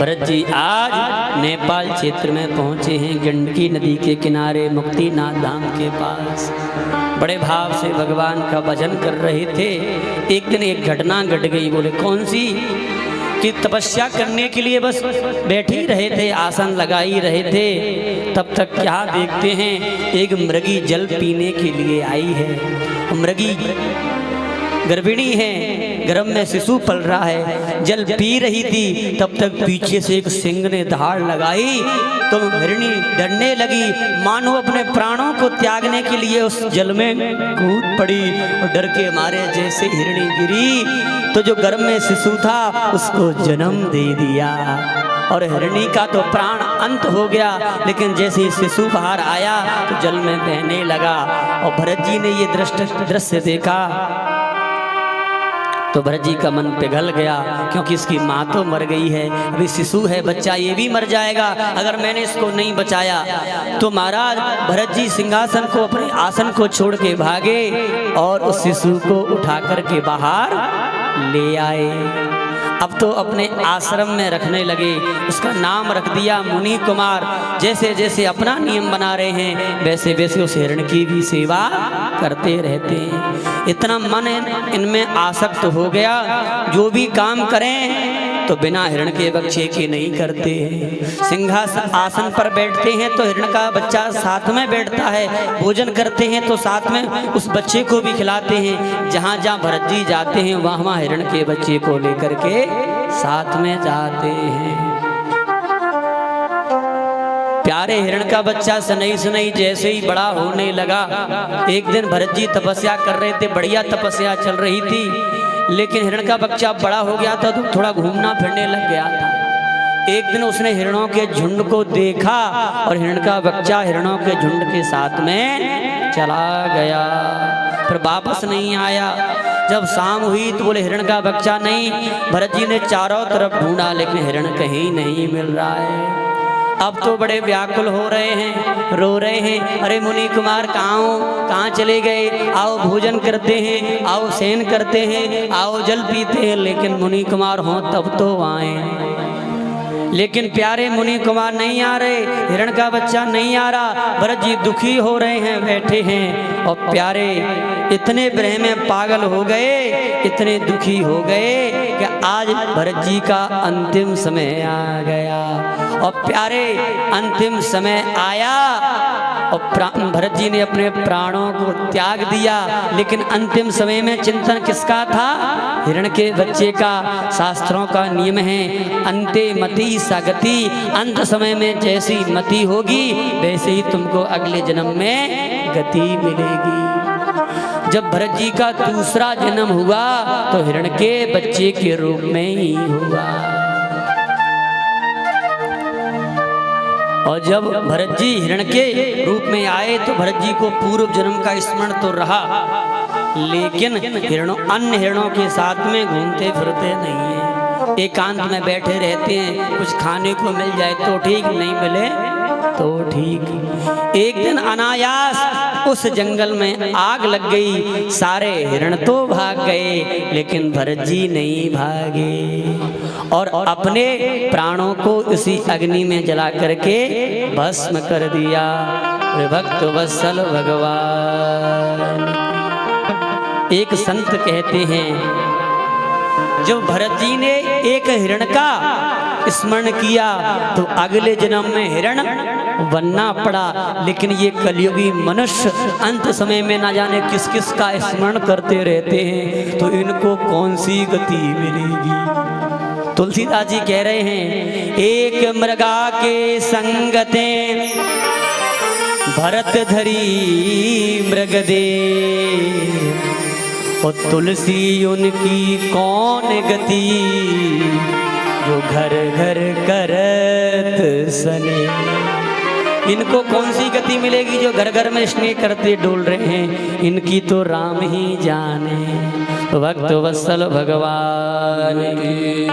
भरत जी आज नेपाल क्षेत्र में पहुंचे हैं, गंडकी नदी के किनारे मुक्तिनाथ धाम के पास। बड़े भाव से भगवान का भजन कर रहे थे। एक दिन एक घटना घट गई। बोले कौन सी? कि तपस्या करने के लिए बस बैठ ही रहे थे, आसन लगा ही रहे थे, तब तक क्या देखते हैं एक मृगी जल पीने के लिए आई है। मृगी गर्भिणी है, गर्भ में शिशु पल रहा है, जल पी रही थी। तब तक पीछे से एक सिंह ने धाड़ लगाई तो हिरणी डरने लगी, मानो अपने प्राणों को त्यागने के लिए उस जल में कूद पड़ी। और डर के मारे जैसे हिरणी गिरी तो जो गर्भ में शिशु था उसको जन्म दे दिया। और हिरणी का तो प्राण अंत हो गया, लेकिन जैसे ही शिशु बाहर आया तो जल में बहने लगा। और भरत जी ने ये दृश्य देखा तो भरत जी का मन पिघल गया, क्योंकि इसकी माँ तो मर गई है, अभी शिशु है, बच्चा ये भी मर जाएगा अगर मैंने इसको नहीं बचाया। तो महाराज भरत जी सिंहासन को, अपने आसन को छोड़ के भागे और उस शिशु को उठा करके बाहर ले आए। अब तो अपने आश्रम में रखने लगे। उसका नाम रख दिया मुनि कुमार। जैसे जैसे अपना नियम बना रहे हैं वैसे वैसे उस हिरण की भी सेवा करते रहते हैं। इतना मन इनमें आसक्त हो गया, जो भी काम करें तो बिना हिरण के बच्चे के नहीं करते हैं। सिंहासन आसन पर बैठते हैं तो हिरण का बच्चा साथ में बैठता है, भोजन करते हैं तो साथ में उस बच्चे को भी खिलाते हैं। जहाँ जहाँ भरत जी जाते हैं वहाँ वहाँ हिरण के बच्चे को लेकर के साथ में जाते हैं। प्यारे हिरण का बच्चा सनई सनई जैसे ही बड़ा होने लगा, एक दिन भरत जी तपस्या कर रहे थे, बढ़िया तपस्या चल रही थी, लेकिन हिरण का बच्चा बड़ा हो गया था तो थोड़ा घूमना फिरने लग गया था। एक दिन उसने हिरणों के झुंड को देखा और हिरण का बच्चा हिरणों के झुंड के साथ में चला गया, फिर वापस नहीं आया। जब शाम हुई तो बोले हिरण का बच्चा नहीं। भरत जी ने चारों तरफ ढूंढा लेकिन हिरण कहीं नहीं मिल रहा है। अब तो बड़े व्याकुल हो रहे हैं, रो रहे हैं, अरे मुनि कुमार कहाँ हो, कहाँ चले गए, आओ भोजन करते हैं, आओ शयन करते हैं, आओ जल पीते हैं। लेकिन मुनि कुमार हो तब तो आए, लेकिन प्यारे मुनि कुमार नहीं आ रहे, हिरण का बच्चा नहीं आ रहा। भरत जी दुखी हो रहे हैं, बैठे हैं। और प्यारे इतने विरह में पागल हो गए, इतने दुखी हो गए कि आज भरत जी का अंतिम समय आ गया। और प्यारे अंतिम समय आया और भरत जी ने अपने प्राणों को त्याग दिया, लेकिन अंतिम समय में चिंतन किसका था? हिरण के बच्चे का। शास्त्रों का नियम है अंते मति सगति, अंत समय में जैसी मति होगी वैसे ही तुमको अगले जन्म में गति मिलेगी। जब भरत जी का दूसरा जन्म हुआ तो हिरण के बच्चे के रूप में ही हुआ। और जब भरत जी हिरण के रूप में आए तो भरत जी को पूर्व जन्म का स्मरण तो रहा, लेकिन अन्य हिरणों के साथ में घूमते फिरते नहीं है, एकांत में बैठे रहते हैं। कुछ खाने को मिल जाए तो ठीक, नहीं मिले तो ठीक। एक दिन अनायास उस जंगल में आग लग गई, सारे हिरण तो भाग गए लेकिन भरत जी नहीं भागे और अपने प्राणों को उसी अग्नि में जला करके भस्म कर दिया। भक्त वत्सल भगवान। एक संत कहते हैं जब भरत जी ने एक हिरण का स्मरण किया तो अगले जन्म में हिरण बनना पड़ा, लेकिन ये कलयुगी मनुष्य अंत समय में ना जाने किस किस का स्मरण करते रहते हैं, तो इनको कौन सी गति मिलेगी। तुलसीदास जी कह रहे हैं एक मृगा के संगते भरत धरी मृग दे, और तुलसी उनकी कौन गति जो घर घर करत सने। इनको कौन सी गति मिलेगी जो घर घर में स्नेह करते डोल रहे हैं, इनकी तो राम ही जाने। भक्त वत्सल भगवान की